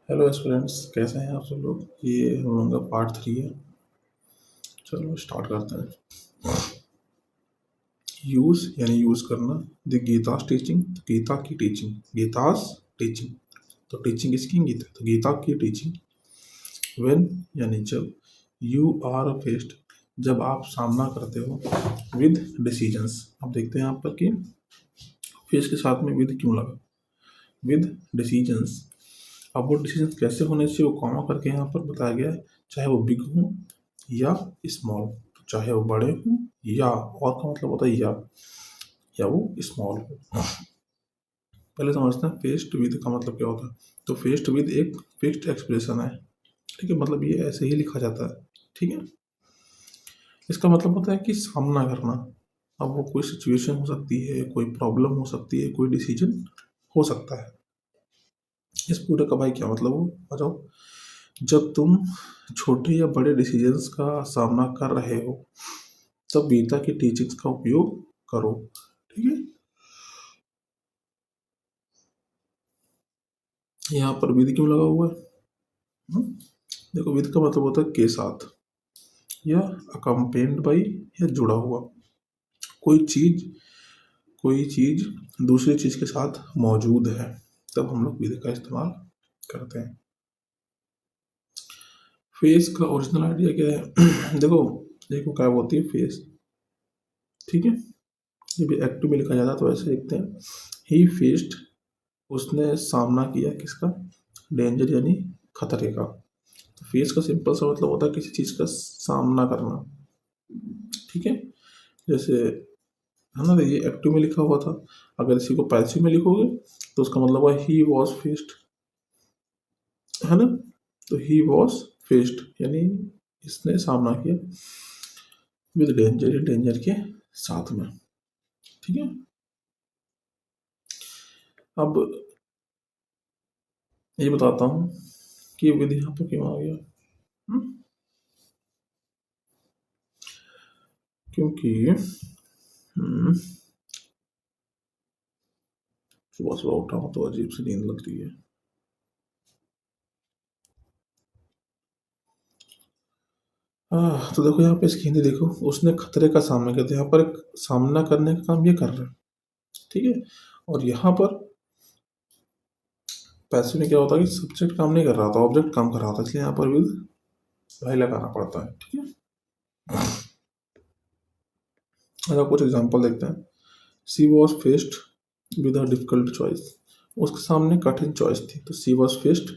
Hello students, कैसे हैं आप सब लोग। ये हम लोगों का पार्ट 3 है। चलो स्टार्ट करते हैं। यूज़ यानी यूज़ करना। द गीतास टीचिंग, गीता की टीचिंग। गीतास टीचिंग, तो टीचिंग किसकी? गीता, तो गीता की टीचिंग। व्हेन यानी जब। यू आर फेस्ड, जब आप सामना करते हो। विद डिसीजंस, अब देखते हैं यहाँ पर कि फेस के साथ में विद क्यों लगा। विद डिसीजंस, अब वो डिसीजन कैसे होने चाहिए वो कॉमा करके यहाँ पर बताया गया है। चाहे वो बिग हो या स्मॉल, चाहे वो बड़े हो या, और का मतलब होता है या वो स्मॉल हो। पहले समझते हैं फेस्ड विद का मतलब क्या होता है। तो फेस्ड विद एक फिक्स्ड एक्सप्रेशन है, ठीक है, मतलब ये ऐसे ही लिखा जाता है, ठीक है। इसका मतलब होता है कि सामना करना। अब वो कोई सिचुएशन हो सकती है, कोई प्रॉब्लम हो सकती है, कोई डिसीजन हो सकता है। इस पूरे का भाई क्या मतलब हो, आ जाओ। जब तुम छोटे या बड़े डिसीजंस का सामना कर रहे हो तब गीता की टीचिंग्स का उपयोग करो, ठीक है। यहाँ पर विद क्यों लगा हुआ है? हम्म? देखो, विद का मतलब होता है के साथ, या अकम्पेन्ड बाई, या जुड़ा हुआ। कोई चीज कोई चीज दूसरी चीज के साथ मौजूद है तब हम लोग विद का इस्तेमाल करते हैं। फेस का ओरिजिनल आइडिया क्या है? देखो, देखो क्या होती है फेस, ठीक है। जब एक्टिव में लिखा जाता है तो ऐसे लिखते हैं, ही फेस्ड, उसने सामना किया किसका? डेंजर यानी खतरे का। तो फेस का सिंपल सा मतलब होता है किसी चीज का सामना करना, ठीक है। जैसे है ना, ये एक्टिव में लिखा हुआ था। अगर इसी को पैसिव में लिखोगे तो उसका मतलब हुआ ही वॉज फेस्ड, है ना। तो ही वॉज फेस्ड यानी इसने सामना किया विद डेंजर, डेंजर के साथ में, ठीक है। अब ये बताता हूँ कि विद यहाँ पर क्यों आ गया। हम्म? क्योंकि सुबह सुबह उठा हूँ तो अजीब सी नींद लग रही है। तो देखो यहाँ पे इसकी हिंदी देखो, उसने खतरे का सामना किया, तो यहाँ पर एक सामना करने का काम ये कर रहा है, ठीक है। और यहाँ पर पैसे में क्या होता है कि सब्जेक्ट काम नहीं कर रहा था, ऑब्जेक्ट काम कर रहा था, इसलिए यहाँ पर विद भाई लगाना पड़ता है, ठीक है। अगर कुछ एग्जांपल देखते हैं। She was faced with a difficult choice, उसके सामने कठिन चॉइस थी, तो सी वॉज फेस्ड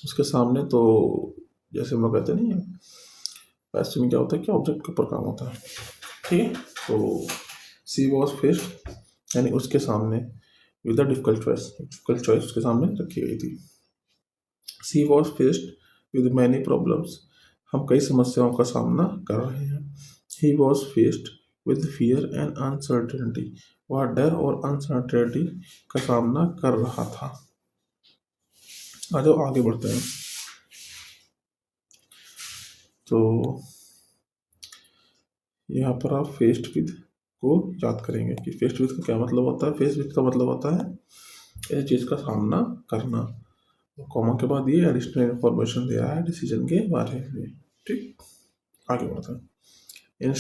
उसके सामने, तो जैसे हम लोग कहते नहीं है, पैसे में क्या होता है कि ऑब्जेक्ट के ऊपर काम होता है, ठीक है। तो सी वॉज फेस्ड यानी उसके सामने with a difficult choice, difficult choice उसके सामने रखी गई थी। She was faced with many problems, हम कई समस्याओं का सामना कर रहे हैं। He was faced with fear and uncertainty, वह डर और अनसर्टेनिटी का सामना कर रहा था। आ जाओ आगे बढ़ते हैं। तो यहाँ पर आप फेस्ड विद को याद करेंगे कि फेस्ड विद का क्या मतलब होता है। फेस्ड विद का मतलब होता है इस चीज़ का सामना करना। कॉमा के बाद ये एडिशनल इंफॉर्मेशन दिया है डिसीजन के बारे में, ठीक। आगे बढ़ते हैं।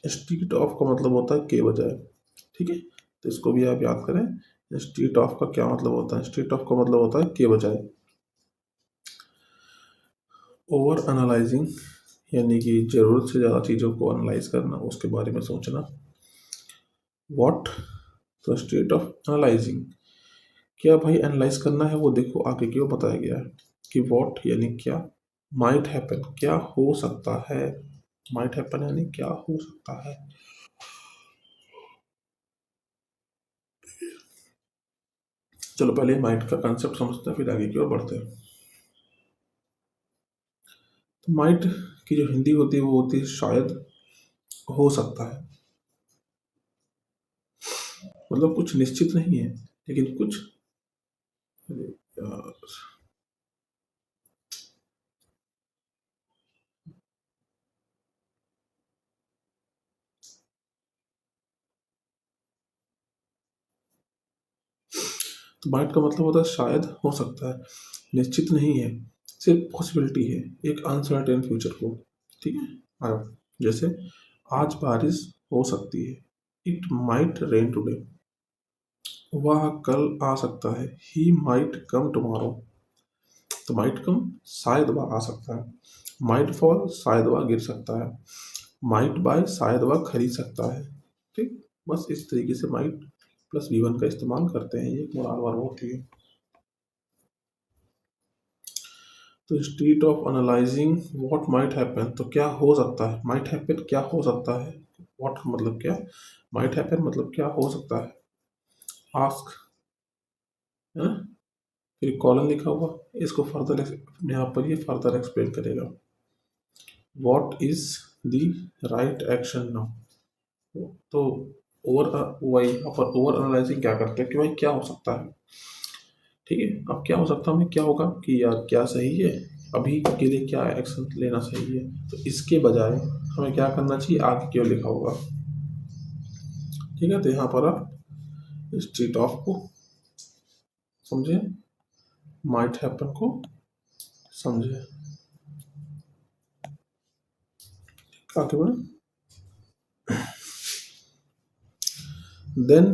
स्ट्रीट ऑफ का मतलब होता है के बजाय, ठीक है। तो इसको भी आप याद करें। स्ट्रीट ऑफ का क्या मतलब होता है? स्ट्रीट ऑफ का मतलब होता है के बजाय। ओवर एनालाइजिंग यानी कि ज़रूरत से ज़्यादा चीज़ों को एनालाइज करना, उसके बारे में सोचना। व्हाट, तो स्टेट ऑफ एनालाइजिंग, क्या भाई एनालाइज करना है वो देखो आगे क्यों बताया गया है कि व्हाट यानी क्या, माइट हैपन क्या हो सकता है, माइट हैपन यानी क्या हो सकता है। चलो पहले माइट का कंसेप्ट समझते हैं फिर आगे की ओर बढ़ते हैं। तो माइट की जो हिंदी होती है वो होती है शायद, हो सकता है, मतलब कुछ निश्चित नहीं है लेकिन कुछ, अरे यार, तो माइट का मतलब होता है शायद, हो सकता है, निश्चित नहीं है, सिर्फ पॉसिबिलिटी है, एक अनसर्टेन फ्यूचर को। ठीक है। हाँ, जैसे आज बारिश हो सकती है, इट माइट रेन टुडे, वह कल आ सकता है, ही माइट कम टुमारो, तो माइट कम शायद वह आ सकता है, माइट फॉल शायद वह गिर सकता है, माइट बाय शायद वह खरीद सकता है। ठीक, बस इस तरीके से माइट प्लस V1 का इस्तेमाल करते हैं, ये एक मोराल वर्ब होती है। तो state of analysing what might happen, तो क्या हो सकता है, माइट हैपन क्या हो सकता है, व्हाट का मतलब क्या, माइट हैपन मतलब क्या हो सकता है, आस्क है ना, फिर कॉलन लिखा हुआ, इसको फर्दर यहाँ पर ये फर्दर एक्सप्लेन करेगा। What is the right action now, तो ओवर वही यहाँ पर ओवर एनालाइजिंग क्या करते हैं कि भाई क्या हो सकता है। ठीक है, अब क्या हो सकता है हमें, क्या होगा कि यार क्या सही है, अभी के लिए क्या एक्शन लेना सही है, तो इसके बजाय हमें क्या करना चाहिए, आगे क्यों लिखा होगा। ठीक है, तो यहाँ पर आप स्ट्रीट ऑफ को समझे, माइट हैपन को समझे, आगे बढ़े। देन,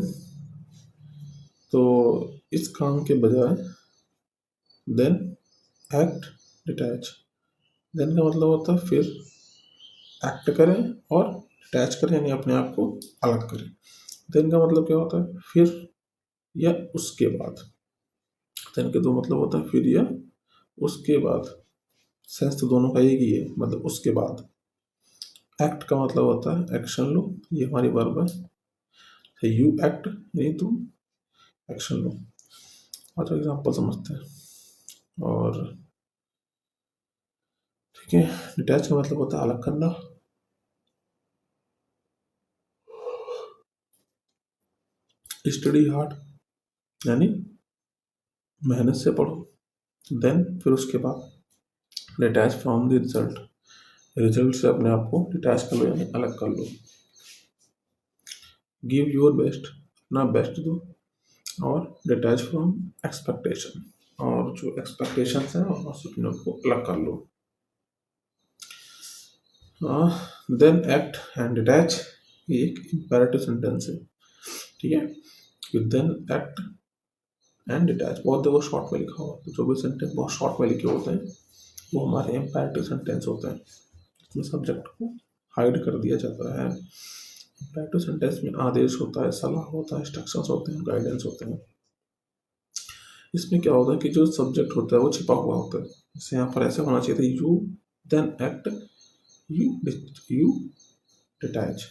तो इस काम के बजाय देन एक्ट डिटैच, देन का मतलब होता है फिर एक्ट करें और डिटैच करें, यानी अपने आप को अलग करें। देन का मतलब क्या होता है, फिर या उसके बाद, देन के दो मतलब होता है फिर या उसके बाद, सेंस तो दोनों का एक ही है, मतलब उसके बाद। एक्ट का मतलब होता है एक्शन लो, ये हमारी वर्ब है, यू एक्ट नहीं तुम एक्शन लो। और एग्जाम्पल समझते हैं, और ठीक है, डिटैच का मतलब होता है अलग करना, स्टडी हार्ड यानी मेहनत से पढ़ो, देन फिर उसके बाद detach from the result, result से अपने आप को डिटैच कर लो यानी अलग कर लो। गिव योर बेस्ट, अपना बेस्ट दो, और डिटैच फ्रॉम एक्सपेक्टेशन, और जो एक्सपेक्टेशन है उससे अपने आप को अलग कर लो। देन एक्ट एंड डिटैच, ये एक इंपेरेटिव सेंटेंस है। ठीक है, देन एक्ट एंड डिटैच बहुत देखो शॉर्ट में लिखा हुआ, तो जो भी सेंटेंस बहुत शॉर्ट में लिखे होते हैं वो हमारे इंपेरेटिव सेंटेंस होते हैं, इसमें सब्जेक्ट को हाइड कर दिया जाता है। इंपेरेटिव सेंटेंस में आदेश होता है, सलाह होता है, इंस्ट्रक्शंस होते हैं, गाइडेंस होते हैं। इसमें क्या होता है कि जो सब्जेक्ट होता है वो छिपा हुआ होता है, जैसे यहाँ पर ऐसे होना चाहिए था, you then act, you detach,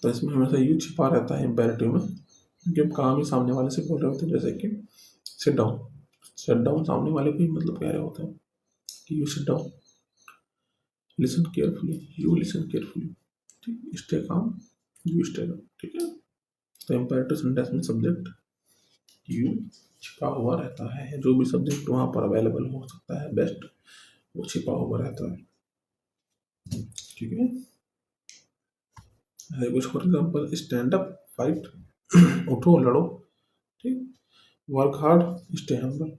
तो इसमें हमेशा यू छिपा रहता है इंपेरेटिव में, क्योंकि हम काम ही सामने वाले से बोल रहे होते हैं, जैसे कि सिट डाउन, सिट डाउन सामने वाले को ही मतलब कह रहे होते हैं कि you sit down, listen carefully, you listen carefully, ठीक, stay calm, you stay calm. ठीक है, तो इंपेरेटिव सेंटेंस में सब्जेक्ट यू छिपा हुआ रहता है, जो भी सब्जेक्ट वहाँ पर अवेलेबल हो सकता है बेस्ट, वो छिपा हुआ रहता है। ठीक है, कुछ for example, stand up fight, उठो लड़ो, ठीक, वर्क हार्ड स्टे हम्बल,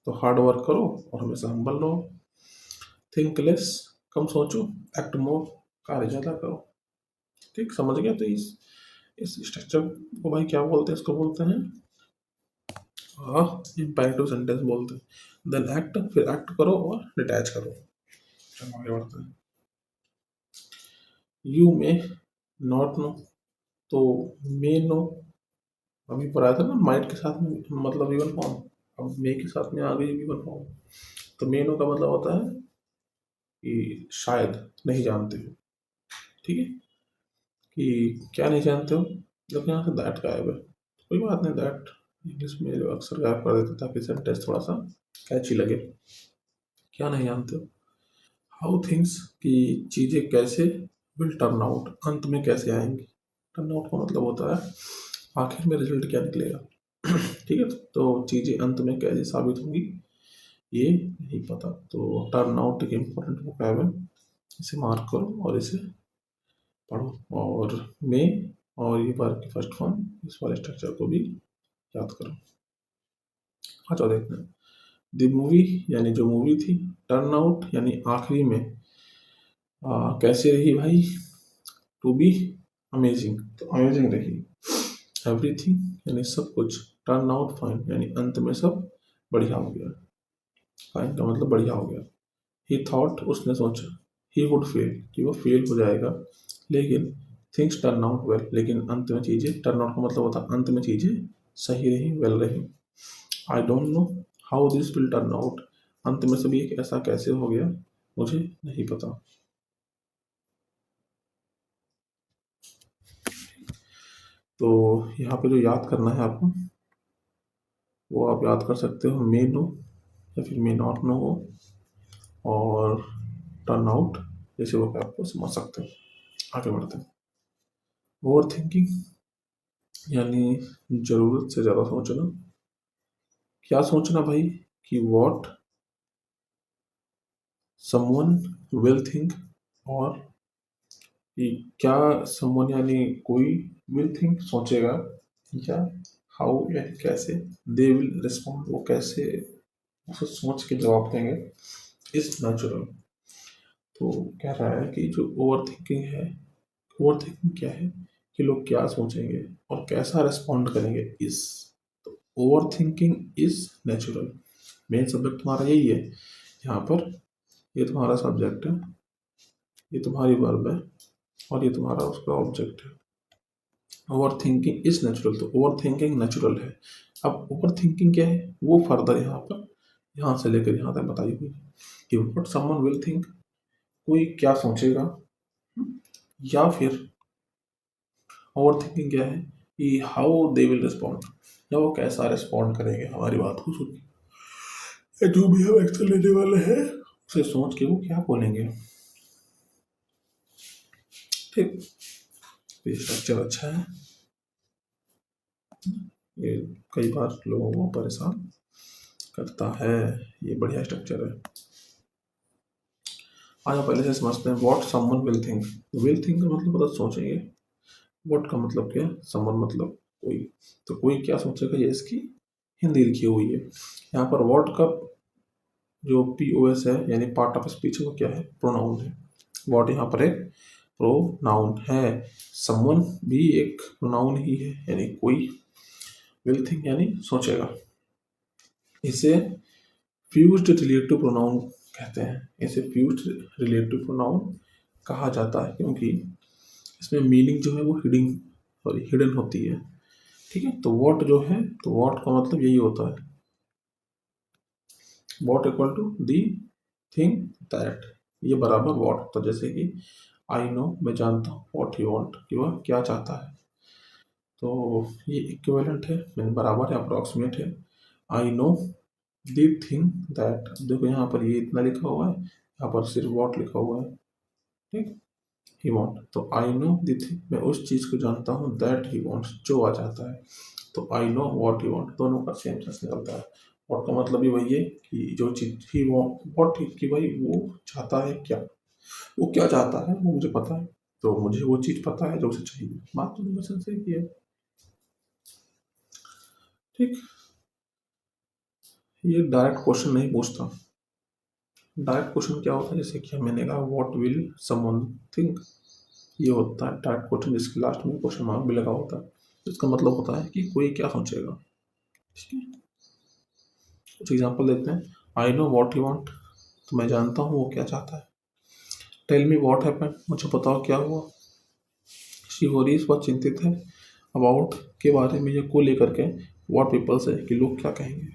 तो हार्ड वर्क करो और हमेशा हम्बल रहो, थिंक लेस कम सोचो, एक्ट मोर कार्य ज़्यादा करो। ठीक, समझ गया, तो इस स्ट्रक्चर को भाई क्या बोलते हैं, इसको बोलते हैं इंपेरेटिव सेंटेंस बोलते हैं। देन एक्ट, फिर एक्ट करो और डिटैच करो। चलो आगे बढ़ते हैं। यू में नॉट नो, तो मे नो अभी पढ़ाया था ना, माइट के साथ में मतलब वी वन फॉर्म, अब मे के साथ में आ गई वी वन फॉर्म, तो मे नो का मतलब होता है कि शायद नहीं जानते हो। ठीक है, कि क्या नहीं जानते हो, जब यहाँ से दैट गायब है, कोई बात नहीं, दैट इंग्लिश में जो अक्सर गायब कर देते ताकि सेंटेंस थोड़ा सा कैची लगे। क्या नहीं जानते हो, हाउ थिंग्स, कि चीज़ें कैसे, विल टर्न आउट, अंत में कैसे आएंगी, टर्न आउट का मतलब होता है आखिर में रिजल्ट क्या निकलेगा। ठीक है, तो चीज़ें अंत में कैसे साबित होंगी ये नहीं पता, तो टर्न आउट एक इम्पोर्टेंट वोकैब है, इसे मार्क करो और इसे पढ़ो, और मे और ये वर्ब की फर्स्ट फॉर्म इस वाले स्ट्रक्चर को भी याद करो। अच्छा देखते हैं। द मूवी यानी जो मूवी थी, टर्न आउट यानी आखिरी में कैसे रही भाई, टू बी अमेजिंग, तो अमेजिंग रही। एवरीथिंग यानी सब कुछ, टर्न आउट फाइन यानी अंत में सब बढ़िया हो गया। फाइन का मतलब बढ़िया हो गया। ही थॉट उसने सोचा, ही वुड फेल कि वो फेल हो जाएगा, लेकिन थिंग्स टर्न आउट वेल, लेकिन अंत में चीज़ें, टर्न आउट का मतलब होता है अंत में चीज़ें सही रही, वेल रही। I don't know how this will turn out, अंत में सभी एक ऐसा कैसे हो गया मुझे नहीं पता। तो यहाँ पे जो याद करना है आपको, वो आप याद कर सकते हो मे नो या फिर मे नॉट नो हो, और टर्न आउट जैसे वो आपको समझ सकते हो। आगे बढ़ते हैं। ओवर थिंकिंग यानी ज़रूरत से ज़्यादा सोचना। क्या सोचना भाई, कि वॉट समवन विल थिंक, और कि क्या समवन यानी कोई विल थिंक सोचेगा, या हाउ यानी कैसे, दे विल रिस्पॉन्ड वो कैसे उसे सोच के जवाब देंगे, इज नेचुरल। तो कह रहा है कि जो ओवर थिंकिंग है, ओवर थिंकिंग क्या है कि लोग क्या सोचेंगे और कैसा रिस्पॉन्ड करेंगे, इस, तो over thinking is natural. Main subject तुम्हारा यही है यहाँ पर, ये तुम्हारा सब्जेक्ट है, ये तुम्हारी वर्ब है, और ये तुम्हारा उसका ऑब्जेक्ट है। ओवर थिंकिंग इज नेचुरल, तो ओवर थिंकिंग नेचुरल है। अब ओवर थिंकिंग क्या है वो फर्दर यहाँ पर, यहाँ से लेकर यहाँ तक बताई हुई है कि व्हाट समवन विल थिंक, कोई क्या सोचेगा, या फिर ओवर थिंकिंग क्या है कि हाउ दे विल रिस्पॉन्ड, या वो कैसा रिस्पॉन्ड करेंगे हमारी बात को सुन के, जो भी हम एक्शन लेने वाले हैं उसे सोच के वो क्या बोलेंगे। ठीक, ये स्ट्रक्चर अच्छा है, ये कई बार लोगों को परेशान करता है, ये बढ़िया स्ट्रक्चर है। आज पहले से समझते हैं व्हाट समवन विल थिंक का मतलब पता सोचेंगे, व्हाट का मतलब क्या है, समवन मतलब कोई, तो कोई क्या सोचेगा ये इसकी हिंदी लिखी हुई है। यहाँ पर व्हाट का जो POS है यानी पार्ट ऑफ स्पीच वो क्या है, प्रोनाउन है। व्हाट यहाँ पर एक प्रोनाउन है, समवन भी एक प्रोनाउन ही है यानी कोई, विल थिंक यानी सोचेगा। इसे फ्यूज्ड रिलेटिव प्रोनाउन कहते हैं, इसे फ्यूज्ड रिलेटिव प्रोनाउन कहा जाता है, क्योंकि इसमें मीनिंग जो है वो हिडन होती है। ठीक है, तो व्हाट जो है, तो व्हाट का मतलब यही होता है, what equal to the thing that, ये बराबर व्हाट होता है। जैसे कि आई नो, मैं जानता हूँ, व्हाट ही वांट, कि वह क्या चाहता है, तो ये इक्विवेलेंट है, मीन बराबर है, अप्रॉक्सीमेट है। I know the thing that, देखो यहाँ पर ये इतना लिखा हुआ है, यहाँ पर सिर्फ व्हाट लिखा हुआ है। ठीक, ही वॉन्ट, तो आई नो दी थिंग, मैं उस चीज़ को जानता हूँ, दैट ही वॉन्ट्स, जो आ जाता है, तो I know what he want, दोनों का सेम सेंस निकलता है। व्हाट का मतलब भी वही है कि जो चीज़ ही वॉन्ट, व्हाट कि भाई वो चाहता है क्या, वो क्या चाहता है वो मुझे पता है, तो मुझे वो चीज़ पता है जो उसे चाहिए। बात तो दोनों सेंस है कि है। ठीक, ये डायरेक्ट क्वेश्चन नहीं पूछता। डायरेक्ट क्वेश्चन क्या होता है, जैसे कि मैंने कहा व्हाट विल समवन थिंक, ये होता है डायरेक्ट क्वेश्चन, जिसके लास्ट में क्वेश्चन मार्क भी लगा होता है। इसका मतलब होता है कि कोई क्या सोचेगा। ठीक है, कुछ एग्जांपल देते हैं। I know what you want, तो मैं जानता हूँ वो क्या चाहता है। टेल मी व्हाट हैपेंड, मुझे बताओ क्या हुआ। शी वरीज, वह चिंतित है। अबाउट, के बारे में, या को लेकर के। व्हाट पीपल से, कि लोग क्या कहेंगे।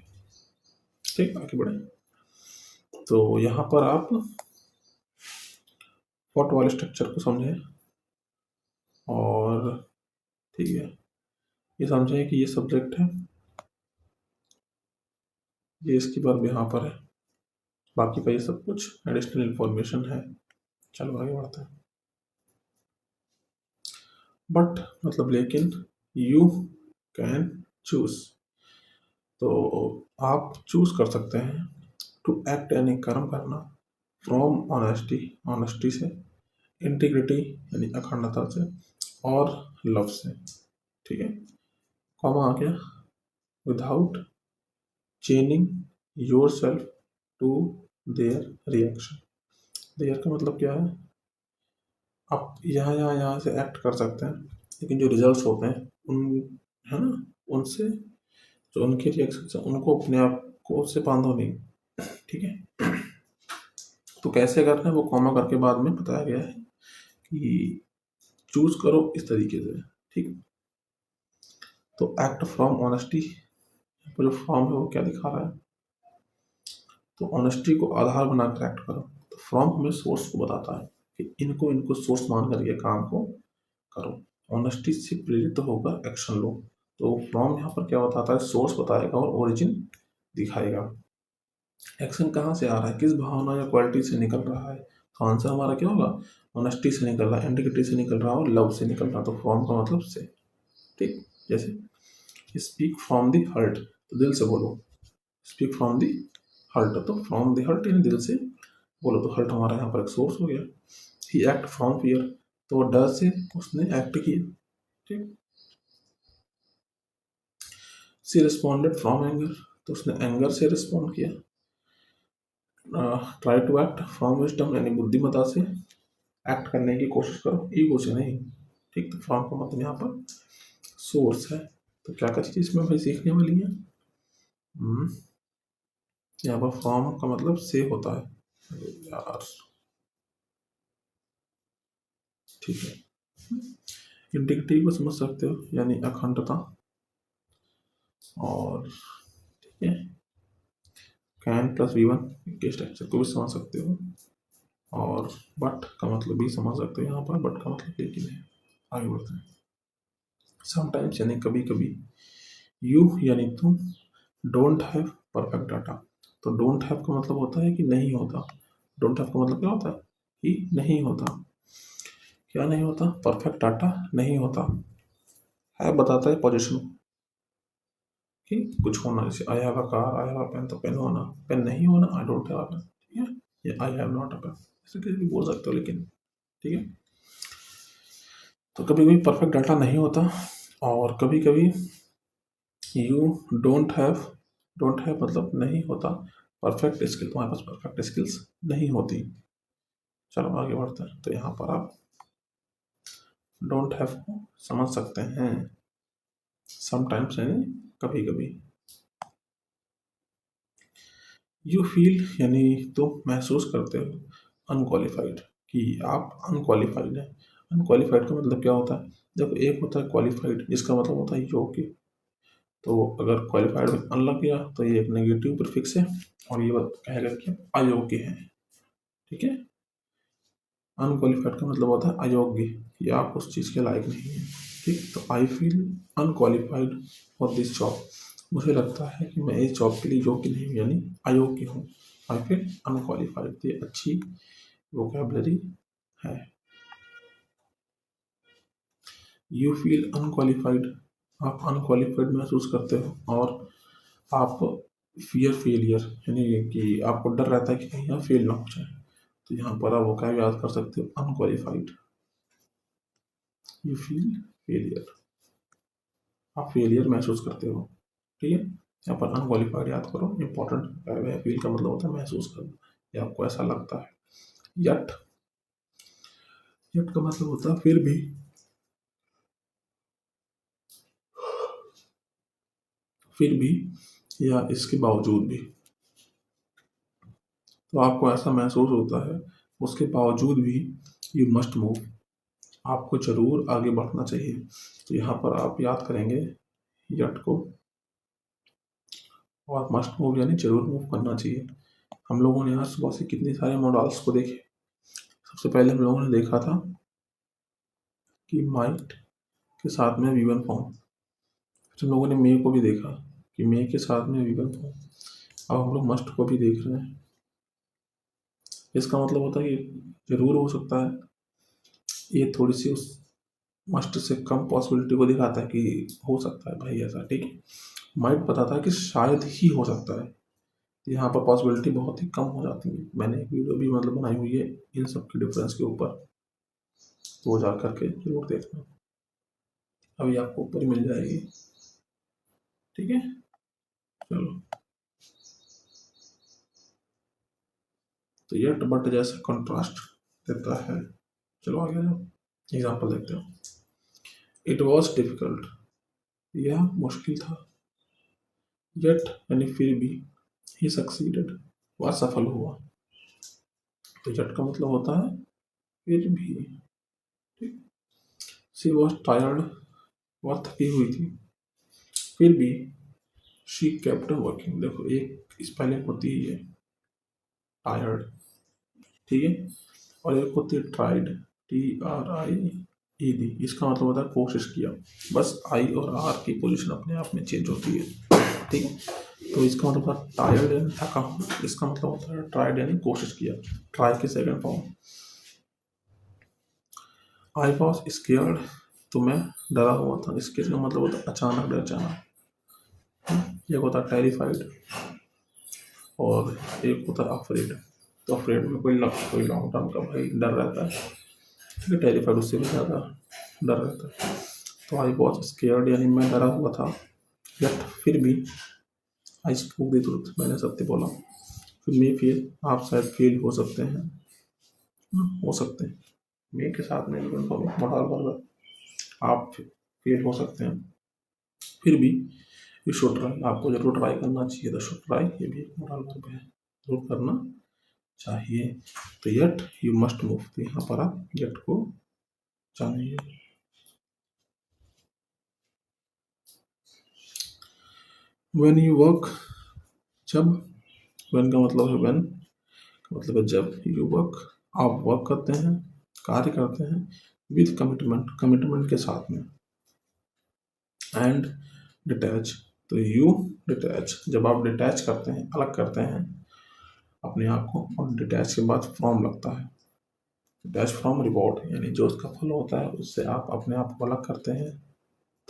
ठीक, आगे बढ़े। तो यहाँ पर आप व्हाट वाले स्ट्रक्चर को समझें, और ठीक है, ये समझें कि ये सब्जेक्ट है, ये इसकी वर्ब यहाँ पर है, बाकी का ये सब कुछ एडिशनल इंफॉर्मेशन है। चलो आगे बढ़ते हैं। बट मतलब लेकिन, यू कैन चूज, तो आप चूज कर सकते हैं, टू एक्ट यानी कर्म करना, फ्रॉम ऑनेस्टी, ऑनेस्टी से, इंटीग्रिटी यानी अखंडता से, और लव से। ठीक है, कॉमा आ गया, without chaining yourself to their reaction. Their का मतलब क्या है, आप यहाँ से एक्ट कर सकते हैं, लेकिन जो रिजल्ट्स होते हैं उन, है ना, उनसे जो उनके रिएक्शन उनको अपने आप को उससे बांधो नहीं। ठीक है, तो कैसे करना है वो कॉमा करके बाद में बताया गया है कि चूज करो इस तरीके से। ठीक, तो एक्ट फ्रॉम ऑनेस्टी, जो फ्रॉम है वो क्या दिखा रहा है, तो ऑनेस्टी को आधार बनाकर एक्ट करो। तो फ्रॉम हमें सोर्स को बताता है कि इनको सोर्स मान करके काम को करो। ऑनेस्टी से प्रेरित होकर एक्शन लो। तो फ्रॉम यहाँ पर क्या बताता है, सोर्स बताएगा और ओरिजिन दिखाएगा। एक्शन कहाँ से आ रहा है, किस भावना या क्वालिटी से निकल रहा है, तो आंसर हमारा क्या होगा, ऑनेस्टी से निकल रहा है, इंटीग्रिटी से निकल रहा है और लव से निकल रहा है। तो फ्रॉम का मतलब से। ठीक, जैसे स्पीक फ्रॉम द हर्ट, तो दिल से बोलो, स्पीक फ्रॉम द हर्ट, तो फ्रॉम द हर्ट यानी दिल से बोलो, तो हर्ट हमारा यहाँ पर एक सोर्स हो गया। ही एक्ट फ्रॉम फियर, तो वो डर से उसने एक्ट किया। ठीक, सी रिस्पॉन्डेड फ्रॉम एंगर, तो उसने एंगर से रिस्पॉन्ड किया। Try to act from wisdom, यानी बुद्धिमत्ता से एक्ट करने की कोशिश करो, ईगो से नहीं। ठीक, तो फ्रॉम का मतलब यहाँ पर सोर्स है। तो क्या क्या चीज़ इसमें भाई सीखने वाली है, यहाँ पर फ्रॉम का मतलब से होता है। यार ठीक है, इंटीग्रिटी को समझ सकते हो, यानी अखंडता। और ठीक है, कैन प्लस वी वन के स्ट्रक्चर को भी समझ सकते हो। और बट का मतलब भी समझ सकते हो, यहाँ पर बट का मतलब लेकिन है। आगे बढ़ते हैं। समटाइम्स यानी कभी कभी, यू यानी तुम, डोंट हैव परफेक्ट डाटा, तो डोंट हैव का मतलब होता है कि नहीं होता। डोंट हैव का मतलब क्या होता है, कि नहीं होता। क्या नहीं होता, परफेक्ट डाटा नहीं होता है, बताता है पोजीशन कि कुछ होना, जैसे I have a car, I have a pen, तो पेन होना, पेन नहीं होना, I don't have a pen. ठीक है, ये I have not a pen, ऐसे किसी भी बोल सकते हो, लेकिन ठीक है। तो कभी कभी परफेक्ट डाटा नहीं होता, और कभी कभी यू डोंट हैव मतलब नहीं होता परफेक्ट स्किल, तुम्हारे पास परफेक्ट स्किल्स नहीं होती। चलो आगे बढ़ते हैं। तो यहाँ पर आप डोंट हैव को समझ सकते हैं, समटाइम्स यानी कभी कभी। यू फील यानी तुम महसूस करते हो अनक्वालिफाइड, कि आप अनक्वालिफाइड हैं। अनक्वालिफाइड का मतलब क्या होता है, देखो एक होता है क्वालिफाइड, जिसका मतलब होता है योग्य। तो अगर क्वालिफाइड में अन लग गया तो ये एक नेगेटिव प्रीफिक्स है, और ये बात कहेगा कि अयोग्य है। ठीक है, अनक्वालिफाइड का मतलब होता है अयोग्य, कि आप उस चीज़ के लायक नहीं हैं। ठीक, तो I feel unqualified for this job, मुझे लगता है कि मैं इस जॉब के लिए योग्य नहीं हूँ, यानी अयोग्य हूँ। आई फील अनक्वालिफाइड, ये अच्छी वोकेबलरी है। यू फील अनक्वालिफाइड, आप अनक्वालिफाइड महसूस करते हो। और आप फियर फेलियर, यानी कि आपको डर रहता है कि कहीं आप फेल ना हो जाए, तो यहाँ पर आप वोकैब याद कर सकते हो अनक्वालिफाइड। यू फील फेलियर, आप फेलियर महसूस करते हो। ठीक है, यहाँ पर अनक्वालिफाइड याद करो, इंपॉर्टेंट है। फील का मतलब होता है महसूस करना, या आपको ऐसा लगता है। यट, यट का मतलब होता है फिर भी, फिर भी या इसके बावजूद भी। तो आपको ऐसा महसूस होता है, उसके बावजूद भी यू मस्ट मूव, आपको जरूर आगे बढ़ना चाहिए। तो यहाँ पर आप याद करेंगे यट को, और मस्ट मूव यानी जरूर मूव करना चाहिए। हम लोगों ने आज सुबह से कितने सारे मॉडल्स को देखे। सबसे पहले हम लोगों ने देखा था कि माइट के साथ में वी वन फॉर्म, फिर हम लोगों ने मे को भी देखा कि मे के साथ में वी वन फॉर्म, अब हम लोग मस्ट को भी देख रहे हैं। इसका मतलब होता है कि जरूर हो सकता है, ये थोड़ी सी उस मस्ट से कम पॉसिबिलिटी को दिखाता है कि हो सकता है भाई ऐसा। ठीक है, माइट बताता है कि शायद ही हो सकता है, यहाँ पर पॉसिबिलिटी बहुत ही कम हो जाती है। मैंने एक वीडियो भी मतलब बनाई हुई है इन सब के डिफरेंस के ऊपर, तो वो जा करके जरूर देखना, अभी आपको ऊपर मिल जाएगी। ठीक है। चलो, तो यट बट जैसा कंट्रास्ट देता है। चलो आगे जाओ, एग्जाम्पल देखते हो। इट वॉज डिफिकल्ट, यह मुश्किल था। यट यानी फिर भी, ही सक्सीडेड, वह सफल हुआ। तो यट का मतलब होता है फिर भी। ठीक। शी वॉज टायर्ड, वह थकी हुई थी। फिर भी शी केप्ट वर्किंग। देखो एक स्पेलिंग होती है टायर्ड, ठीक है, और एक होती है ट्राइड, TRIED। इसका मतलब होता है कोशिश किया। बस आई और आर की पोजीशन अपने आप में चेंज होती है, ठीक है। तो इसका मतलब होता है टायर्ड यानी थका हूँ, इसका मतलब होता है ट्राइड यानी कोशिश किया, ट्राई की second form. I was scared, तो मैं डरा हुआ था। स्केयर का मतलब होता है अचानक डर जाना। एक होता है टेरिफाइड और एक होता है अफ्रेड। तो अफ्रेड में कोई लॉन्ग टर्म का भाई डर रहता है, टेरिफाइड उससे भी ज़्यादा डर रहता है। तो आई वॉज स्केयर्ड यानी मैं डरा हुआ था। यट फिर भी, आई स्पोक द ट्रूथ, मैंने सत्य बोला। फिर मे फील, आप शायद फील हो सकते हैं, हो सकते हैं, मे के साथ में मोडाल वर्ब, आप फील हो सकते हैं। फिर भी यू शुड ट्राई, आपको जरूर ट्राई करना चाहिए। द शुड ट्राई ये भी एक मोडाल वर्ब है, जरूर करना चाहिए। तो यट यू मस्ट मूव, तो यहाँ पर आप यट को जानिए। व्हेन यू वर्क, जब, व्हेन का मतलब है व्हेन, मतलब है जब, यू वर्क, आप वर्क करते हैं, कार्य करते हैं, विद कमिटमेंट, कमिटमेंट के साथ में, एंड डिटैच, तो यू डिटैच, जब आप डिटैच करते हैं, अलग करते हैं अपने आप को, और डिटैच के बाद फ्रॉम लगता है, डिटैच फ्रॉम रिवॉर्ड, यानी जो उसका फल होता है उससे आप अपने आप को अलग करते हैं।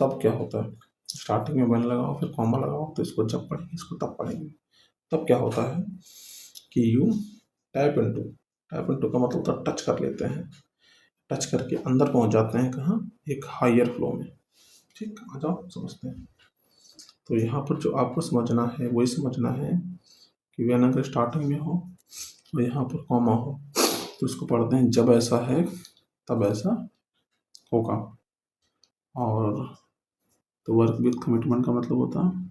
तब क्या होता है, स्टार्टिंग में वन लगाओ फिर कॉमा लगाओ, तो इसको जब पढ़ेंगे इसको तब पढ़ेंगे। तब क्या होता है कि you tap into, tap into का मतलब होता है टच कर लेते हैं, टच करके अंदर पहुंच जाते हैं कहाँ, एक हायर फ्लो में। ठीक, आ जाओ समझते हैं। तो यहाँ पर जो आपको समझना है वही समझना है कि वेन अगर स्टार्टिंग में हो और यहाँ पर कॉमा हो तो इसको पढ़ते हैं जब ऐसा है तब ऐसा होगा। और तो वर्क विथ कमिटमेंट का मतलब होता है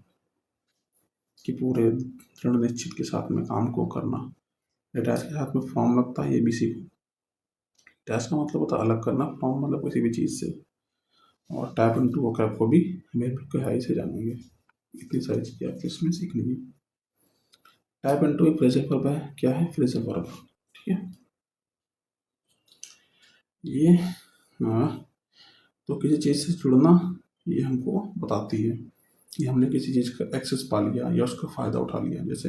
कि पूरे दृढ़ निश्चित के साथ में काम को करना। अटैच के साथ में फॉर्म लगता है, ये भी सीखो। अटैच का मतलब होता है अलग करना, फॉर्म मतलब किसी भी चीज़ से, और टैप इनटू वोकैब को भी हमें गहराई से जानेंगे। इतनी सारी चीज़ें आपको इसमें सीखनी है। टैप इनटू एक फ्रेजल वर्ब है, क्या है फ्रेजल वर्ब, ठीक है। ये हाँ, तो किसी चीज़ से जुड़ना ये हमको बताती है कि हमने किसी चीज़ का एक्सेस पा लिया या उसका फ़ायदा उठा लिया। जैसे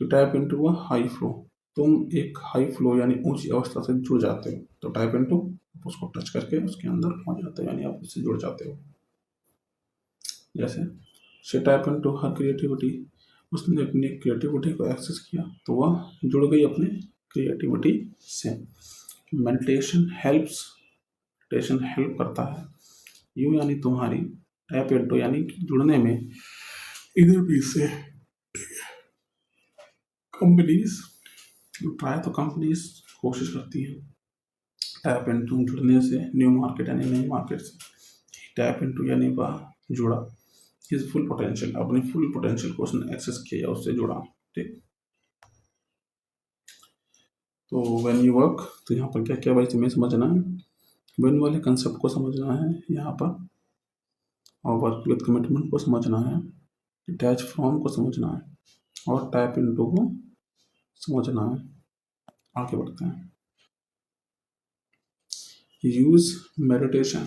to tap into a high flow, तुम एक हाई फ्लो यानी ऊंची अवस्था से जुड़ जाते हो। तो टैप इनटू, उसको टच करके उसके अंदर पहुंच जाते हो, यानी आप उससे जुड़ जाते हो। जैसे she tap into her creativity, उसने अपनी क्रिएटिविटी को एक्सेस किया तो वह जुड़ गई अपने क्रिएटिविटी से। मेडिटेशन हेल्प्स, मेडिटेशन हेल्प करता है। यू यानी तुम्हारी, टैप इनटू यानी जुड़ने में, इधर भी से कंपनीज ट्राई, तो कंपनीज कोशिश करती है। टैप इनटू जुड़ने से, न्यू मार्केट यानी नई मार्केट से। टैप इनटू यानी वह जुड़ा, हिज फुल पोटेंशियल, अपने फुल पोटेंशियल को उसने एक्सेस किया, उससे जुड़ा। ठीक, तो व्हेन यू वर्क, तो यहाँ पर क्या क्या भाई तुम्हें समझना है, व्हेन वाले कंसेप्ट को समझना है यहाँ पर, और वर्क विद कमिटमेंट को समझना है, डिटैच फ्रॉम को समझना है, और टैप इनटू को समझना है। आगे बढ़ते हैं। यूज मेडिटेशन,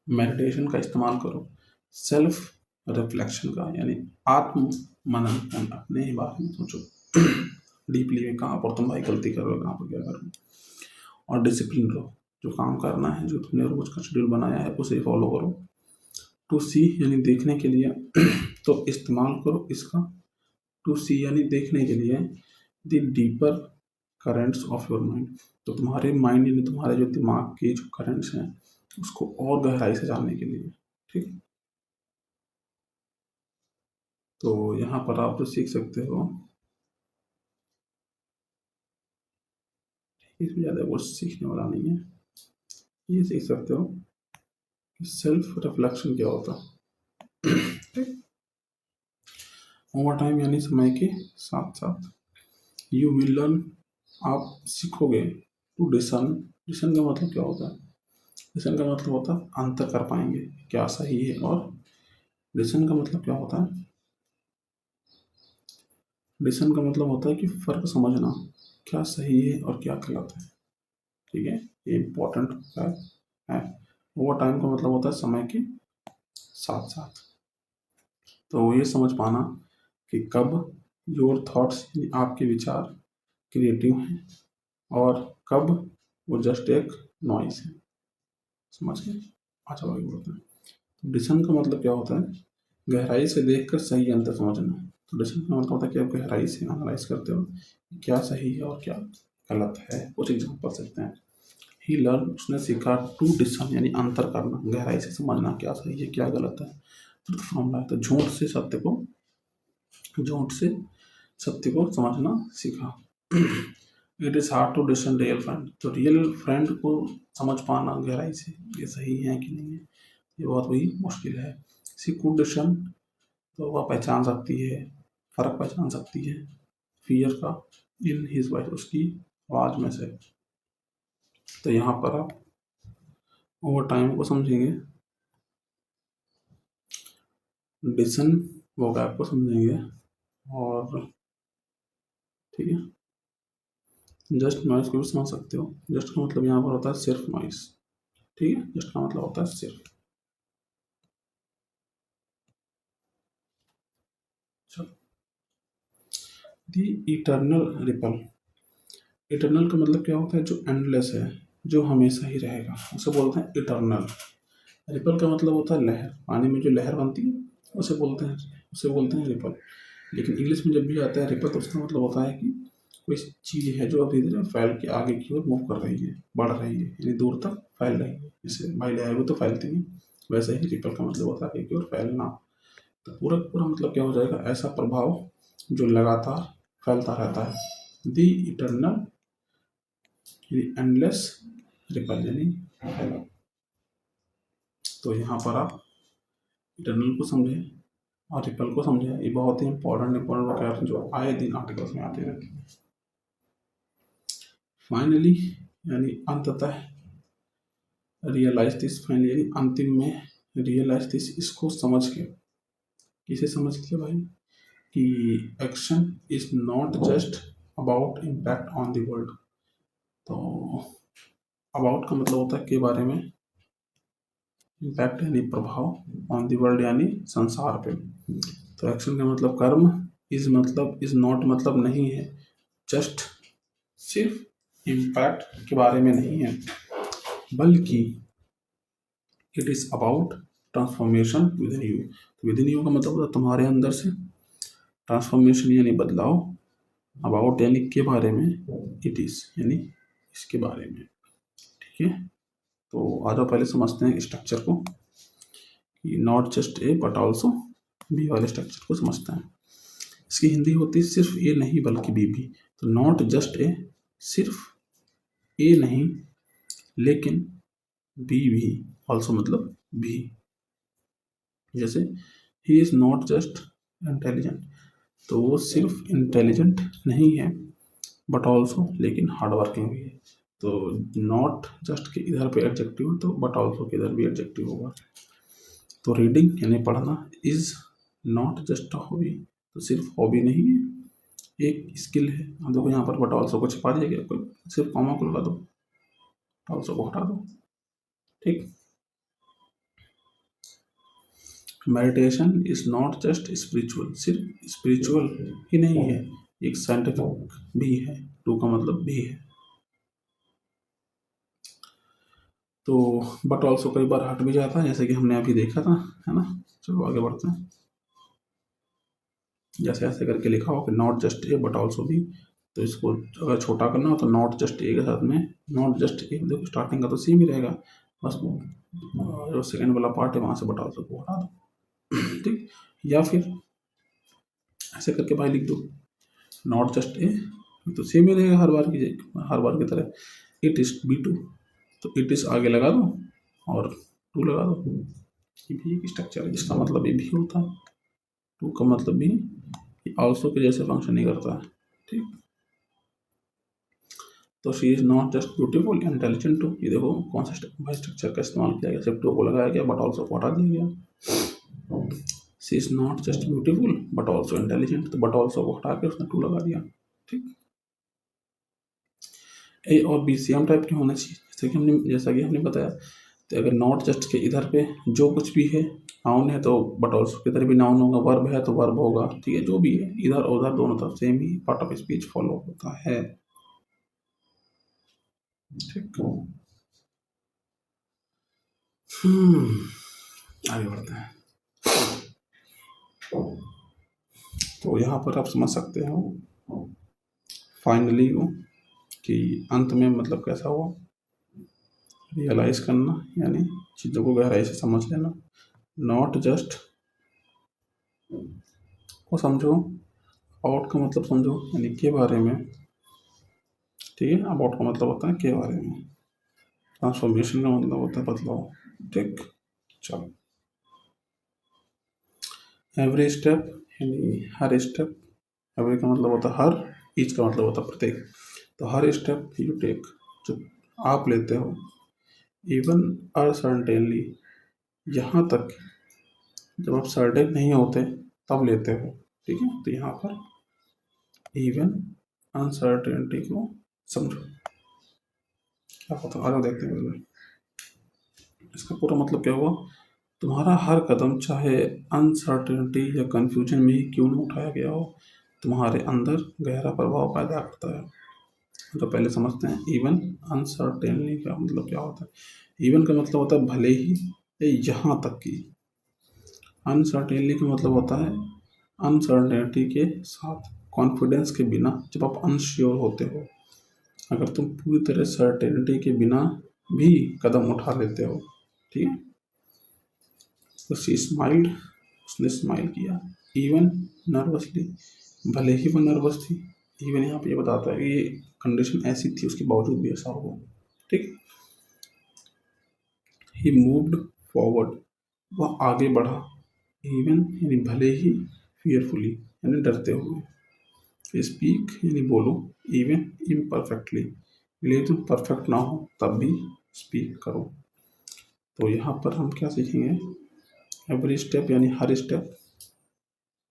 मेडिटेशन का इस्तेमाल करो। सेल्फ रिफ्लेक्शन का यानी आत्म मनन, अपने ही बारे में सोचो डीपली में, कहाँ पर तुम भाई गलती कर रहे हो, कहाँ पर क्या कर रहे हो। और डिसिप्लिन रहो, जो काम करना है, जो तुमने रोज का शेड्यूल बनाया है उसे फॉलो करो। टू सी यानी देखने के लिए तो इस्तेमाल करो इसका, टू सी यानी देखने के लिए, the deeper currents of your mind, तो तुम्हारे माइंड यानी तुम्हारे जो दिमाग के जो करंट्स हैं उसको और गहराई से जानने के लिए। ठीक, तो यहाँ पर आप जो सीख सकते हो, इसमें ज़्यादा कुछ सीखने वाला नहीं है, ये सीख सकते हो कि सेल्फ रिफ्लेक्शन क्या होता है। ओवर टाइम यानी समय के साथ साथ, यू विल लर्न, आप सीखोगे टू डिसन। डिसन का मतलब क्या होता है? डिसन का मतलब होता है अंतर कर पाएंगे क्या सही है, और डिसन का मतलब क्या होता है? डिसन का मतलब होता है कि फर्क समझना, क्या सही है और क्या गलत है। ठीक है, ये इम्पोर्टेंट है। ओवर टाइम का मतलब होता है समय के साथ साथ। तो ये समझ पाना कि कब योर थॉट्स, आपके विचार क्रिएटिव हैं और कब वो जस्ट एक नॉइस है। समझ गए? अच्छा, आगे बढ़ते हैं। तो डिसन का मतलब क्या होता है? गहराई से देखकर सही अंतर समझना। तो डिसन का मतलब होता है कि आप गहराई से एनालाइज करते हो क्या सही है और क्या गलत है। कुछ एग्जाम्पल सकते हैं। ही लर्न, उसने सीखा, टू डिसन यानी अंतर करना, गहराई से समझना क्या सही है क्या गलत है। ट्रुथ फ्रॉम लाइफ, तो झूठ से सत्य को समझना सीखा। It is hard to discern real friend, तो रियल फ्रेंड को समझ पाना गहराई से ये सही है कि नहीं है, ये बहुत बड़ी मुश्किल है। सी कुड डिसन, तो वह पहचान सकती है, फ़र्क पहचान सकती है फियर का इन हिज वॉइस, उसकी आवाज़ में से। तो यहाँ पर आप ओवर टाइम को समझेंगे, डिसन वोकैब को समझेंगे, और ठीक है जस्ट नॉइस को भी समझ सकते हो। जस्ट का मतलब यहाँ पर होता है सिर्फ नॉइस। ठीक है, जस्ट का मतलब होता है सिर्फ। चलो, दी इटर्नल रिपल। इटर्नल का मतलब क्या होता है? जो एंडलेस है, जो हमेशा ही रहेगा, उसे बोलते हैं इटर्नल। रिपल का मतलब होता है लहर, पानी में जो लहर बनती है उसे बोलते हैं रिपल। लेकिन इंग्लिश में जब भी आता है रिपल, तो उसका मतलब होता है कि कोई चीज़ है जो अब धीरे धीरे फैल के आगे की ओर मूव कर रही है, बढ़ रही है, यानी दूर तक फैल रही है। जैसे भाई लहर भी तो फैलती है, वैसे ही रिपल का मतलब होता है आगे की ओर फैलना। तो पूरा पूरा मतलब क्या हो जाएगा? ऐसा प्रभाव जो लगातार फैलता रहता है। दी इटर्नल एंडलेस रिपल यानी फैला। तो यहाँ पर आप इटर्नल को समझें और रिपल को समझें। ये बहुत ही इंपॉर्टेंट वोकैब जो आए दिन आर्टिकल्स में आते रहते हैं। फाइनली यानी अंततः, रियलाइज दिस, फाइनली यानी अंतिम में, रियलाइज दिस इसको समझ के। किसे समझ के भाई? कि action is not just about impact on the world. तो अबाउट का मतलब होता है के बारे में, इम्पैक्ट यानी प्रभाव, ऑन दी वर्ल्ड यानी संसार पे। तो एक्शन का मतलब कर्म, इज मतलब, इज नॉट मतलब नहीं है, जस्ट सिर्फ इम्पैक्ट के बारे में नहीं है, बल्कि it is about transformation with in you. With in you का मतलब होता है तुम्हारे अंदर से, ट्रांसफॉर्मेशन यानी बदलाव, अबाउट यानी के बारे में, इट इज यानी इसके बारे में। ठीक है, तो आ जाओ पहले समझते हैं स्ट्रक्चर को, कि not just a but also be वाले स्ट्रक्चर को समझते हैं। इसकी हिंदी होती है सिर्फ ए नहीं बल्कि बी भी। तो नॉट जस्ट ए, सिर्फ ए नहीं लेकिन बी भी, ऑल्सो मतलब भी। जैसे he is not just intelligent, तो वो सिर्फ इंटेलिजेंट नहीं है बट ऑल्सो, लेकिन हार्ड वर्किंग भी है। तो नॉट जस्ट के इधर पे एडजेक्टिव, तो बट ऑल्सो के इधर भी एडजेक्टिव होगा। तो रीडिंग यानी पढ़ना is not just a hobby, तो सिर्फ हॉबी नहीं है, एक स्किल है। अब देखो यहाँ पर बट ऑल्सो को छिपा दिया गया, कोई सिर्फ कॉमा को लगा दो, ऑल्सो को हटा दो। ठीक। Meditation is not just spiritual, सिर्फ स्पिरिचुअल ही नहीं है, एक साइंटिफिक भी है, टू का मतलब भी है। तो बट ऑल्सो कई बार हट भी जाता है, जैसे कि हमने अभी देखा था, है ना। चलो आगे बढ़ते हैं। जैसे ऐसे करके लिखा हो कि not just a but also भी, तो इसको अगर छोटा करना हो तो नॉट जस्ट ए के साथ में नॉट जस्ट ए, देखो स्टार्टिंग का तो सेम ही रहेगा, बस जो सेकेंड वाला पार्ट है वहाँ से बट ऑल्सो को हटा दो। ठीक। या फिर ऐसे करके भाई लिख दो, नॉट जस्ट ए, तो सेम ही रहेगा हर बार की तरह। इट इज B2, तो इट इज आगे लगा दो और 2 लगा दो। ये भी एक स्ट्रक्चर है जिसका मतलब ये भी होता है। 2 का मतलब भी ऑल्सो के जैसे फंक्शन नहीं करता है, ठीक। तो she is not just beautiful intelligent too, ये देखो कौन सा स्ट्रक्चर का इस्तेमाल किया गया, सिर्फ टू को लगाया गया बट ऑल्सो को हटा दिया गया। She is not just beautiful but also intelligent, तो बट ऑल्सो को हटा के उसने 2 लगा दिया, ठीक। ए और बी सेम टाइप के होने चाहिए, जैसा कि हमने बताया। तो अगर नॉट जस्ट के इधर पे जो कुछ भी है नाउन है तो बट ऑल्सो के इधर भी नाउन होगा, वर्ब है तो वर्ब होगा, ठीक है। जो भी है इधर उधर दोनों तरफ same he part of speech follow होता है, ठीक। आगे बढ़ते हैं। तो यहाँ पर आप समझ सकते हो फाइनली कि अंत में मतलब कैसा हुआ, रियलाइज करना यानी चीज़ों को गहराई से समझ लेना। नॉट जस्ट को समझो, अबाउट का मतलब समझो यानी के बारे में, ठीक है। अबाउट का मतलब होता है के बारे में, ट्रांसफॉर्मेशन का मतलब होता है बदलाव, ठीक। चलो, एवरी स्टेप यानी हर स्टेप, एवरी का मतलब होता है हर, ईच का मतलब होता है प्रत्येक। तो हर स्टेप यू टेक जो आप लेते हो, इवन अनसर्टेनली, यहाँ तक जब आप सर्टेन नहीं होते तब लेते हो, ठीक है। तो यहाँ पर इवन अनसर्टेनिटी को समझो क्या होता है, आगे देखते हैं। इसका पूरा मतलब क्या हुआ, तुम्हारा हर कदम चाहे अनसर्टेनिटी या कंफ्यूजन में ही क्यों न उठाया गया हो, तुम्हारे अंदर गहरा प्रभाव पैदा करता है। तो पहले समझते हैं इवन अनसर्टेनली का मतलब क्या होता है। इवन का मतलब होता है भले ही या यहाँ तक की, अनसर्टेनली का मतलब होता है अनसर्टेनिटी के साथ, कॉन्फिडेंस के बिना, जब आप अनश्योर होते हो। अगर तुम पूरी तरह सर्टेनिटी के बिना भी कदम उठा लेते हो, ठीक है। तो शी स्माइल्ड, उसने स्माइल किया, इवन नर्वसली, भले ही वो नर्वस थी। इवन यहाँ पे ये बताता है कि ये कंडीशन ऐसी थी उसके बावजूद भी ऐसा हुआ, ठीक। ही मूव्ड फॉरवर्ड, वह आगे बढ़ा, इवन यानी भले ही, फियरफुली यानी डरते हुए, स्पीक यानी बोलो, इवन इम्परफेक्टली, भले तुम परफेक्ट ना हो तब भी स्पीक करो। तो यहाँ पर हम क्या सीखेंगे, एवरी स्टेप यानी हर स्टेप,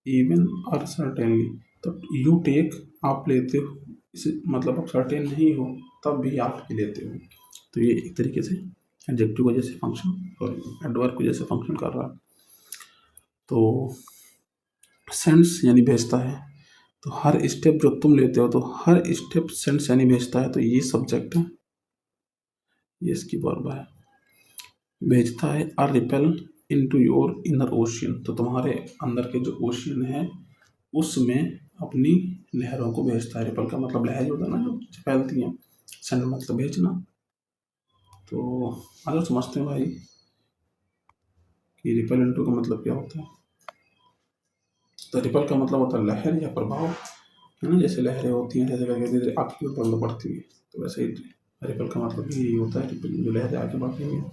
इवन और सर्टेनली, तो यू टेक आप लेते हो, इसे मतलब आप सर्टेन नहीं हो तब भी आप ही लेते हो। तो ये एक तरीके से एडजेक्टिव को जैसे फंक्शन और एडवर्ब को जैसे फंक्शन कर रहा है। तो सेंस यानी भेजता है, तो हर स्टेप जो तुम लेते हो तो हर स्टेप सेंस यानी भेजता है, तो ये सब्जेक्ट है, ये इसकी वर्ब है। भेजता है a ripple into your inner ocean, तो तुम्हारे अंदर के जो ओशियन है उसमें अपनी लहरों को भेजता है। रिपल का मतलब लहर होता है ना जो फैलती हैं, सेंड मतलब भेजना। तो अगर समझते हैं भाई कि रिपल इनटू का मतलब क्या होता है। तो रिपल का मतलब होता है लहर या प्रभाव, है ना, जैसे लहरें होती हैं जैसे करके आपकी ऊपर बढ़ती है, तो वैसे ही रिपल का मतलब यही होता है, रिपल जो लहरें आगे बढ़ती हैं।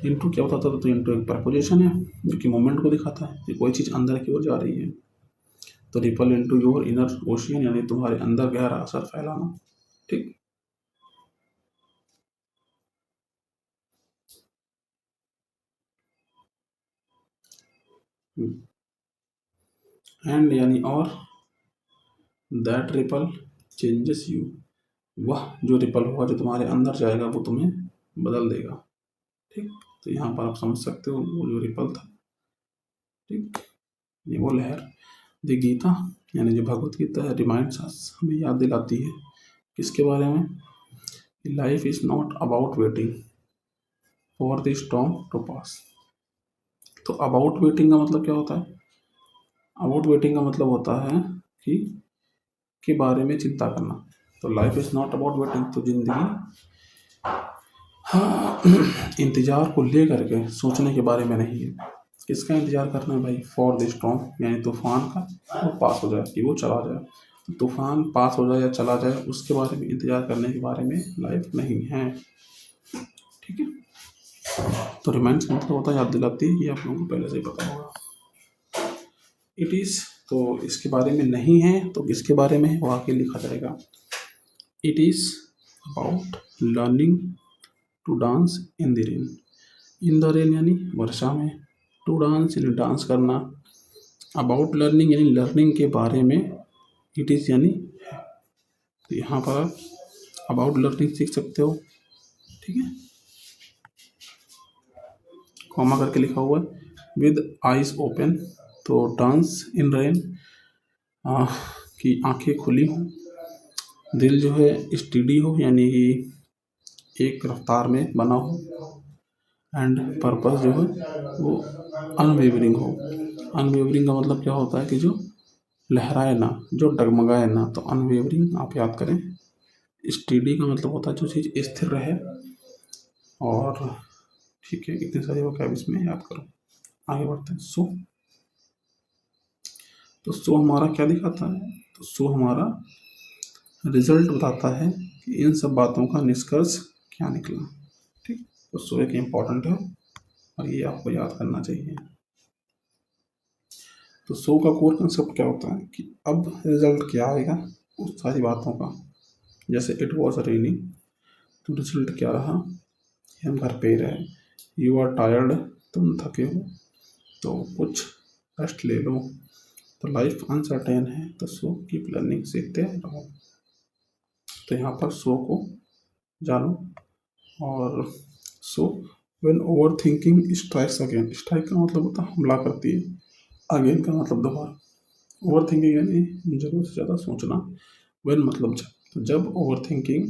इनटू क्या होता था, तो इनटू एक प्रपोजिशन है जो कि मोमेंट को दिखाता है कि कोई चीज़ अंदर की ओर जा रही है। तो ripple into your inner ocean यानी तुम्हारे अंदर गहरा असर फैलाना, ठीक। एंड यानी और, दैट रिपल चेंजेस यू, वह जो रिपल होगा जो तुम्हारे अंदर जाएगा वो तुम्हें बदल देगा, ठीक। तो यहाँ पर आप समझ सकते हो वो जो रिपल था, ठीक, ये वो लहर। द गीता यानी जो भगवत गीता है, रिमाइंड्स अस, हमें याद दिलाती है किसके बारे में, life is not about waiting for the storm to pass. तो अबाउट वेटिंग का मतलब क्या होता है, अबाउट वेटिंग का मतलब होता है कि के बारे में चिंता करना। तो life is not about waiting, तो जिंदगी हाँ इंतजार को ले करके सोचने के बारे में नहीं है, किसका इंतजार करना है भाई? फॉर द स्टॉर्म यानी तूफान का, वो पास हो जाए, कि वो चला जाए। तो तूफान पास हो जाए या चला जाए उसके बारे में इंतजार करने के बारे में लाइफ नहीं है। ठीक है, तो रिमाइंड का मतलब होता है याद दिलाती है, ये आप लोगों को पहले से ही पता होगा। इट इज़, तो इसके बारे में नहीं है तो किसके बारे में है वो आगे लिखा जाएगा। It is about learning to dance in the rain. In the rain यानी वर्षा में, टू डांस यानी डांस करना, अबाउट लर्निंग यानी लर्निंग के बारे में, इट इज़ यानी तो यहाँ पर आप अबाउट लर्निंग सीख सकते हो। ठीक है, कॉमा करके लिखा हुआ है विद आइज ओपन, तो डांस इन रेन की आंखें खुली हों, दिल जो है स्टडी हो यानी कि एक रफ्तार में बना हो, एंड पर्पस जो है वो अनवेवरिंग हो। अनवेवरिंग का मतलब क्या होता है कि जो लहराए ना, जो डगमगाए ना, तो अनवेवरिंग आप याद करें। स्टडी का मतलब होता है जो चीज़ स्थिर रहे। और ठीक है, इतने सारे वोकैब इसमें याद करो। आगे बढ़ते हैं। सो, तो सो हमारा क्या दिखाता है? तो सो हमारा रिजल्ट बताता है कि इन सब बातों का निष्कर्ष क्या निकला। ठीक, तो सो एक इम्पॉर्टेंट है और ये आपको याद करना चाहिए। तो सो का कोर कंसेप्ट क्या होता है कि अब रिजल्ट क्या आएगा उस सारी बातों का। जैसे इट वॉज रेनिंग, तो रिजल्ट क्या रहा कि हम घर पे ही रहे। यू आर टायर्ड, तुम थके हो तो कुछ रेस्ट ले लो। तो लाइफ अनसर्टेन है, तो सो कीप लर्निंग, सीखते रहो। तो यहाँ पर सो को जानो। और so when over thinking strikes again, strike का मतलब होता है हमला करती है, अगेन का मतलब दोबारा। ओवर थिंकिंग यानी जरूरत से ज़्यादा सोचना, व्हेन मतलब जब, तो जब ओवर थिंकिंग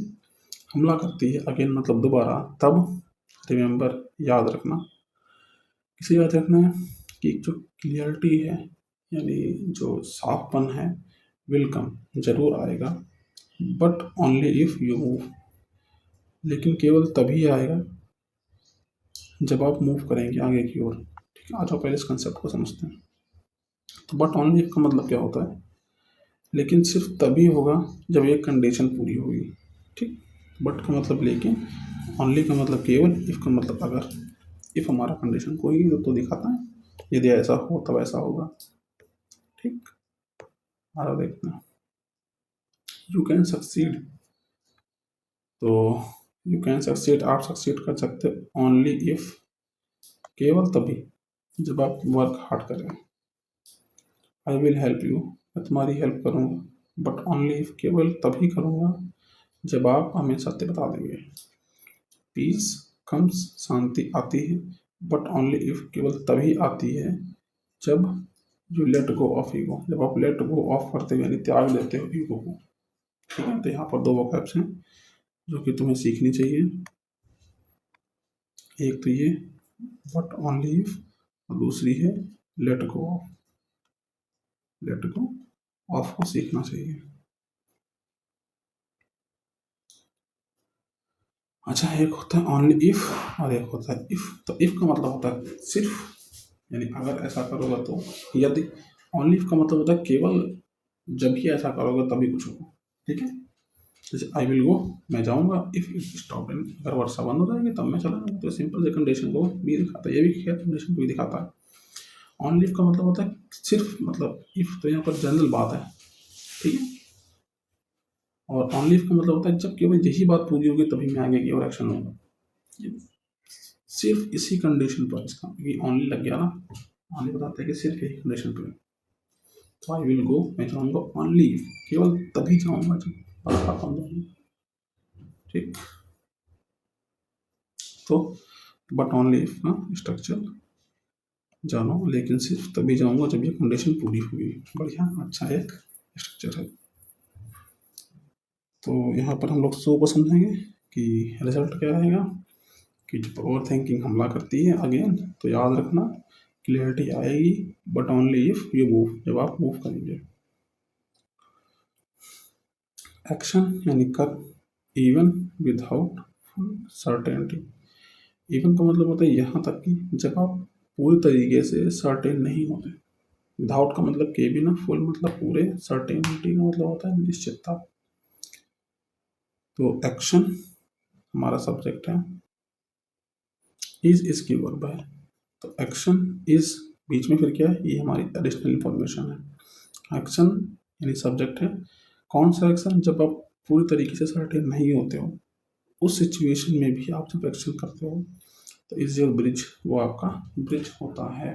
हमला करती है, अगेन मतलब दोबारा, तब रिमेंबर याद रखना। इसे याद रखना है कि जो क्लियरिटी है यानी जो साफपन है, विल कम जरूर आएगा, but only if you move, लेकिन केवल तभी आएगा जब आप मूव करेंगे आगे की ओर। ठीक है, आ जाओ पहले इस कंसेप्ट को समझते हैं। तो बट ओनली इफ का मतलब क्या होता है? लेकिन सिर्फ तभी होगा जब एक कंडीशन पूरी होगी। ठीक, बट का मतलब लेकिन, ओनली का मतलब केवल, इफ का मतलब अगर। इफ हमारा कंडीशन कोई तो दिखाता है यदि ऐसा हो तब ऐसा होगा। ठीक, आगे देखते हैं। यू कैन सक्सीड, तो यू कैन सक्सीड, आप सक्सीड कर सकते ओनली इफ, केवल तभी जब आप वर्क हार्ड करें। आई विल हेल्प यू, मैं तुम्हारी हेल्प करूँगा, बट ओनली इफ, केवल तभी करूँगा जब आप हमें सत्य बता देंगे। पीस कम्स, शांति आती है, बट ओनली इफ, केवल तभी आती है जब you let go of ego, जब आप लेट गो ऑफ करते हो यानी त्याग देते हो ईगो को। ठीक है, तो यहाँ पर दो वोकैब्स हैं जो कि तुम्हें सीखनी चाहिए। एक तो ये बट ओनली इफ, और दूसरी है let go of. Let go of को सीखना चाहिए। अच्छा, एक होता है ओनली इफ और एक होता है इफ। तो इफ का मतलब होता है सिर्फ, यानी अगर ऐसा करोगे तो, यदि। ओनली इफ का मतलब होता है केवल जब ही ऐसा करोगे तभी कुछ होगा। ठीक है, जैसे आई विल गो, मैं जाऊंगा, इफ इट स्टॉप, अगर वर्षा बंद हो जाएगी तब मैं चला जाऊंगा। तो सिंपल से कंडीशन को भी दिखाता है, ये भी कंडीशन को भी दिखाता है। ओनली इफ का मतलब होता है सिर्फ, मतलब इफ तो यहाँ पर जनरल बात है। ठीक है, और ओनली इफ का मतलब होता है जब केवल यही बात पूरी होगी तभी मैं आगे की और एक्शन लूंगा। सिर्फ इसी कंडीशन पर, इसका ओनली लग गया ना, ओनली बताता है कि सिर्फ यही कंडीशन पर। तो आई विल गो, मैं जाऊँगा ओनली, केवल तभी जाऊँगा जब बरसात बंद होगी। ठीक, तो बट ओनली इफ का स्ट्रक्चर जानो, लेकिन सिर्फ तभी जाऊँगा जब ये कंडीशन पूरी होगी। बढ़िया, अच्छा एक स्ट्रक्चर है। तो यहाँ पर हम लोग सो को समझेंगे कि रिजल्ट क्या रहेगा कि जब ओवर थिंकिंग हमला करती है अगेन, तो याद रखना क्लियरिटी आएगी but only if you move, जब आप मूव करेंगे। एक्शन यानी कर, इवन विदाउट सर्टेनिटी। इवन का मतलब होता है यहाँ तक कि जब आप पूरी तरीके से सर्टेन नहीं होते। विदाउट का मतलब के भी ना, फुल मतलब पूरे, सर्टेनिटी का मतलब होता है निश्चितता। तो एक्शन हमारा सब्जेक्ट है, इज इसकी वर्ब है, तो एक्शन इज बीच में फिर क्या है, ये हमारी एडिशनल इंफॉर्मेशन है। एक्शन यानी सब्जेक्ट है। कौन सा एक्शन? जब आप पूरी तरीके से सर्टेन नहीं होते हो, उस सिचुएशन में भी आप जब एक्शन करते हो, तो इज योर ब्रिज, वो आपका ब्रिज होता है।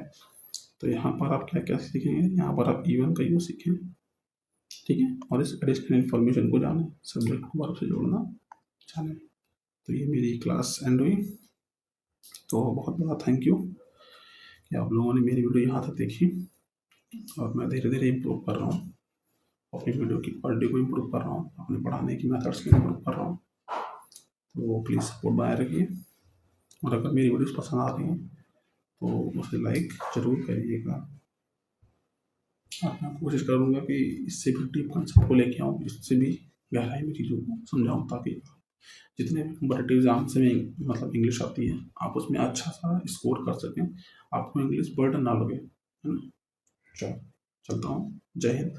तो यहाँ पर आप क्या क्या सीखेंगे, यहाँ पर आप इवन का यूज सीखें, ठीक है, और इस एडिशनल इन्फॉर्मेशन को जाने, सब्जेक्ट को वर्ब से जोड़ना जाने। तो ये मेरी क्लास एंड हुई। तो बहुत बहुत थैंक यू कि आप लोगों ने मेरी वीडियो यहाँ तक देखी, और मैं धीरे धीरे इम्प्रूव कर रहा हूँ, अपनी वीडियो की क्वालिटी को इम्प्रूव कर रहा हूँ, अपने पढ़ाने की मेथड्स को इम्प्रूव कर रहा हूँ। तो प्लीज़ सपोर्ट बनाए रखिए, और अगर मेरी वीडियोस पसंद आ रही हैं तो उसे लाइक ज़रूर करिएगा। और मैं कोशिश करूँगा कि इससे भी डीप कॉन्सेप्ट को लेके आऊँ, इससे भी गहराई में चीज़ों को समझाऊँ, ताकि जितने भी कॉम्पिटिटिव एग्जाम से मतलब इंग्लिश आती है, आप उसमें अच्छा सा स्कोर कर सकें, आपको इंग्लिश बर्डन ना लगे, है ना। चलो, चलता हूँ, जय हिंद।